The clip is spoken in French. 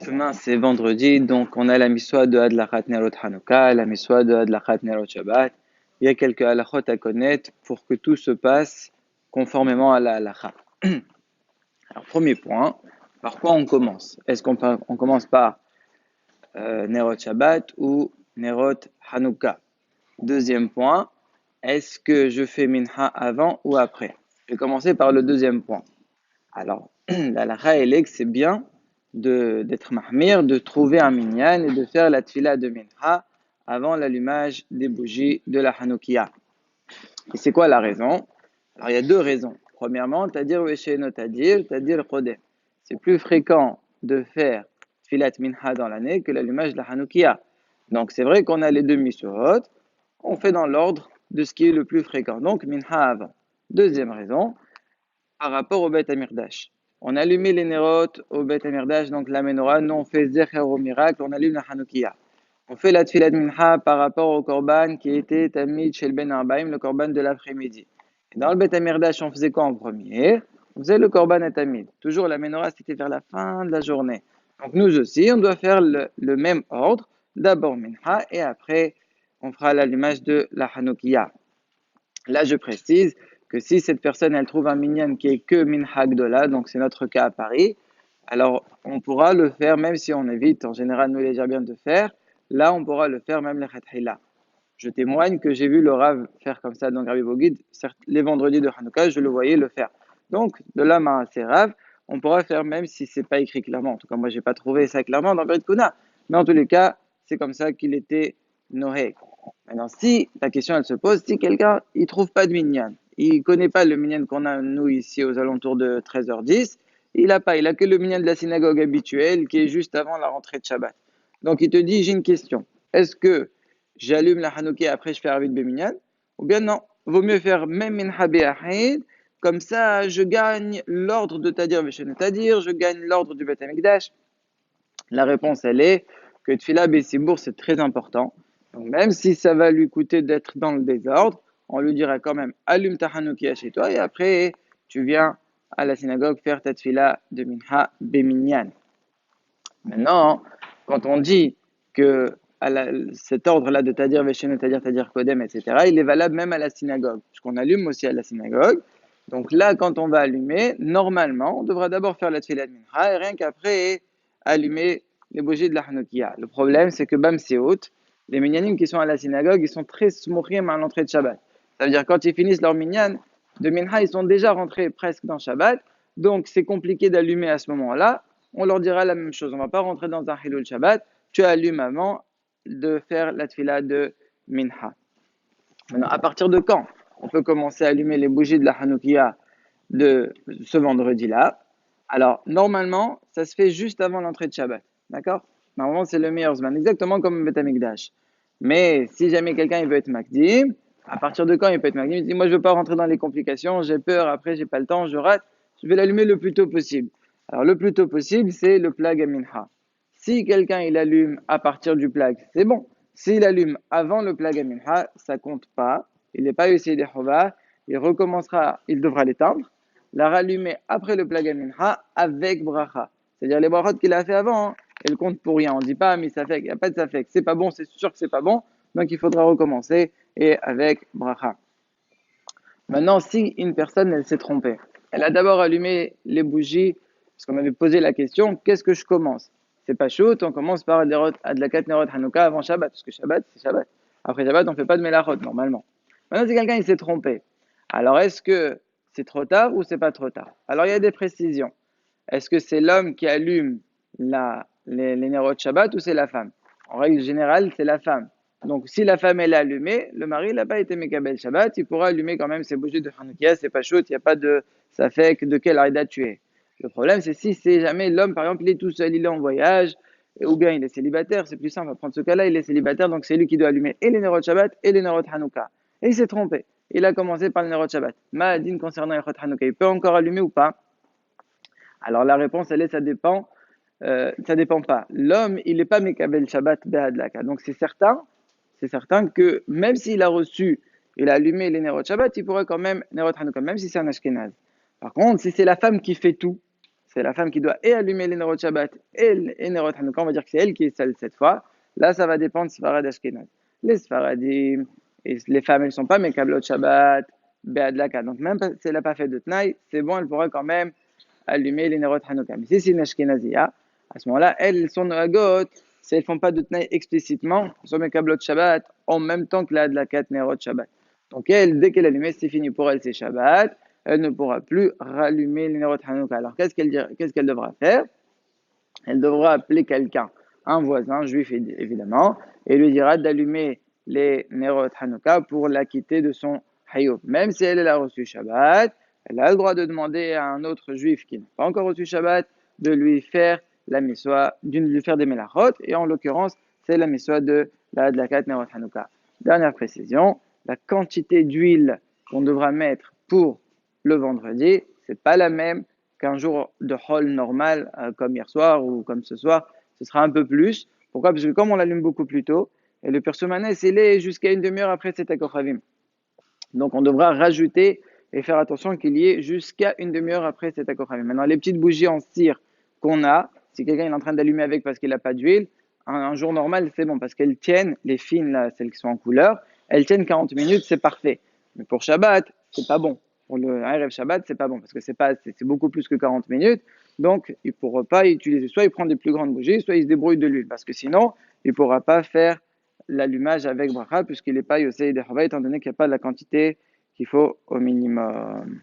Demain, c'est vendredi, donc on a la miswa de Adlachat Nerot Hanouka, la miswa de Adlachat Nerot Shabbat. Il y a quelques halachot à connaître pour que tout se passe conformément à la halacha. Alors, premier point, par quoi on commence? Est-ce qu'on commence par Nerot Shabbat ou Nerot Hanouka? Deuxième point, est-ce que je fais minha avant ou après? Je vais commencer par le deuxième point. Alors, la halacha, elle est que c'est bien d'être mahmir, de trouver un minyan et de faire la tfila de minha avant l'allumage des bougies de la Hanoukia. Et c'est quoi la raison? Alors, il y a deux raisons. Premièrement, tadir vesheno tadir kodem. C'est plus fréquent de faire tfilat minha dans l'année que l'allumage de la Hanoukia. Donc, c'est vrai qu'on a les deux misurot, on fait dans l'ordre de ce qui est le plus fréquent. Donc, minha avant. Deuxième raison, par rapport au Beth Amirdash. On a allumé les nérotes au Beth Amirdash, donc la menorah. Nous, on fait Zecher au miracle, on allume la Hanoukia. On fait la Tfilat Minha par rapport au Korban qui était Tamid chez le Ben Arbaim, le Korban de l'après-midi. Et dans le Beth Amirdash, on faisait quoi en premier? On faisait le Korban à Tamid. Toujours la menorah, c'était vers la fin de la journée. Donc nous aussi, on doit faire le même ordre. D'abord Minha et après, on fera l'allumage de la Hanoukia. Là, je précise que si cette personne, elle trouve un minyan qui est que minha gdola, donc c'est notre cas à Paris, alors on pourra le faire même si on évite, en général, nous les bien de faire, là, on pourra le faire même les khathila. Je témoigne que j'ai vu le Rav faire comme ça dans Rabbi Boguid, les vendredis de Hanouka, je le voyais le faire. Donc, de là, c'est Rav, on pourra faire même si c'est pas écrit clairement. En tout cas, moi, j'ai pas trouvé ça clairement dans Berit Kuna. Mais en tous les cas, c'est comme ça qu'il était nohé. Maintenant, si la question elle se pose, si quelqu'un il trouve pas de minyan, il connaît pas le minyan qu'on a nous ici aux alentours de 13h10, il a que le minyan de la synagogue habituelle qui est juste avant la rentrée de Shabbat. Donc il te dit j'ai une question, est-ce que j'allume la Hanoukia et après je fais Arvit Beminyan? Ou bien non, vaut mieux faire même Minha Be'ahid, comme ça je gagne l'ordre de Tadir Veshen Tadir, je gagne l'ordre du Beth Amikdash. La réponse elle est que Tfila Bessibour c'est très important. Donc même si ça va lui coûter d'être dans le désordre, on lui dira quand même allume ta Hanoukia chez toi et après tu viens à la synagogue faire ta Tfila de Minha Beminyan. Maintenant, quand on dit que cet ordre-là de Tadir Veshenu, Tadir Kodem, etc., il est valable même à la synagogue, puisqu'on allume aussi à la synagogue. Donc là, quand on va allumer, normalement, on devra d'abord faire la Tfilat Mincha et rien qu'après allumer les bougies de la Hanoukia. Le problème, c'est que Bam Seout, les minyanim qui sont à la synagogue, ils sont très smouchim à l'entrée de Shabbat. Ça veut dire quand ils finissent leur minyan de Mincha, ils sont déjà rentrés presque dans Shabbat. Donc c'est compliqué d'allumer à ce moment-là. On leur dira la même chose. On ne va pas rentrer dans un Hilul Shabbat. Tu allumes avant de faire la tfila de Minha. Maintenant, à partir de quand on peut commencer à allumer les bougies de la Hanoukia de ce vendredi-là? Alors, normalement, ça se fait juste avant l'entrée de Shabbat. D'accord? Normalement, c'est le meilleur zman, exactement comme Beth Amikdash. Mais si jamais quelqu'un il veut être Makdim, à partir de quand il peut être Makdim? Il dit, moi, je ne veux pas rentrer dans les complications, j'ai peur, après, j'ai pas le temps, je rate. Je vais l'allumer le plus tôt possible. Alors, le plus tôt possible, c'est le plag à Minha. Si quelqu'un il allume à partir du plag, c'est bon. S'il allume avant le plag à Minha, ça compte pas. Il n'est pas essayé des Chova. Il recommencera, il devra l'éteindre, la rallumer après le plag à Minha avec bracha. C'est-à-dire les brachot qu'il a fait avant, elles comptent pour rien. On ne dit pas, mais ça fait, il n'y a pas de ça fait. C'est pas bon, c'est sûr que c'est pas bon. Donc il faudra recommencer et avec bracha. Maintenant, si une personne, elle s'est trompée, elle a d'abord allumé les bougies, parce qu'on avait posé la question, qu'est-ce que je commence? C'est pas chaud, on commence par Adlakat Nerot Hanouka avant Shabbat, parce que Shabbat, c'est Shabbat. Après Shabbat, on ne fait pas de Melachot, normalement. Maintenant, si quelqu'un, il s'est trompé, alors est-ce que c'est trop tard ou c'est pas trop tard? Alors, il y a des précisions. Est-ce que c'est l'homme qui allume les Nerot Shabbat ou c'est la femme? En règle générale, c'est la femme. Donc, si la femme elle est allumée, le mari n'a pas été Mekabel Shabbat, il pourra allumer quand même ses bougies de Hanoukia, c'est pas chaud, il n'y a pas de, ça fait que de quelle aïda tu es. Le problème, c'est si c'est jamais l'homme, par exemple, il est tout seul, il est en voyage, ou bien il est célibataire, c'est plus simple, on va prendre ce cas-là, il est célibataire, donc c'est lui qui doit allumer et les Nerot Shabbat et les Nerot Hanouka. Et il s'est trompé, il a commencé par le Nerot Shabbat. Ma'adin concernant les Nerot Hanouka, il peut encore allumer ou pas? Alors la réponse, elle est, ça dépend pas. L'homme, il n'est pas Mekabel Shabbat Behadlaka, donc c'est certain que même s'il a reçu, il a allumé les Nerot Shabbat, il pourrait quand même Nerot Hanouka, même si c'est un Ashkenaz. Par contre, si c'est la femme qui fait tout, c'est la femme qui doit et allumer les Nerot Shabbat et les Nerot Hanouka, on va dire que c'est elle qui est seule cette fois. Là, ça va dépendre Sfarad Ashkenaz. Les Sfaradim, les femmes, elles ne sont pas Mekablot Shabbat, Be'adlaka. Donc, même si elle n'a pas fait de Tnaï, c'est bon, elle pourra quand même allumer les Nerot Hanouka. Mais si c'est une Ashkenazia, à ce moment-là, elles sont Noagot, si elles ne font pas de Tnaï explicitement, elles sont Mekablot Shabbat en même temps que la Adlakat Nerot Shabbat. Donc, elle, dès qu'elle allume, c'est fini pour elle, c'est Shabbat. Elle ne pourra plus rallumer les Nerot Hanouka. Alors, qu'est-ce qu'elle devra faire? Elle devra appeler quelqu'un, un voisin juif évidemment, et lui dira d'allumer les Nerot Hanouka pour l'acquitter de son Hayoub. Même si elle a reçu Shabbat, elle a le droit de demander à un autre juif qui n'a pas encore reçu Shabbat de lui faire la miswa, de lui faire des melachot, et en l'occurrence, c'est la miswa de la Hadlakat Nerot Hanouka. Dernière précision, la quantité d'huile qu'on devra mettre pour le vendredi, c'est pas la même qu'un jour de hall normal, comme hier soir ou comme ce soir, ce sera un peu plus. Pourquoi? Parce que comme on l'allume beaucoup plus tôt, et le persomanès, il est jusqu'à une demi-heure après cet akochavim. Donc on devra rajouter et faire attention qu'il y ait jusqu'à une demi-heure après cet akochavim. Maintenant, les petites bougies en cire qu'on a, si quelqu'un est en train d'allumer avec parce qu'il n'a pas d'huile, un jour normal, c'est bon, parce qu'elles tiennent, les fines, là, celles qui sont en couleur, elles tiennent 40 minutes, c'est parfait. Mais pour Shabbat, c'est pas bon. Pour le Erev Shabbat, c'est pas bon, parce que c'est beaucoup plus que 40 minutes. Donc, il ne pourra pas utiliser, soit il prend des plus grandes bougies, soit il se débrouille de l'huile, parce que sinon, il ne pourra pas faire l'allumage avec bracha, puisqu'il n'est pas Yosei de Chava, étant donné qu'il n'y a pas la quantité qu'il faut au minimum.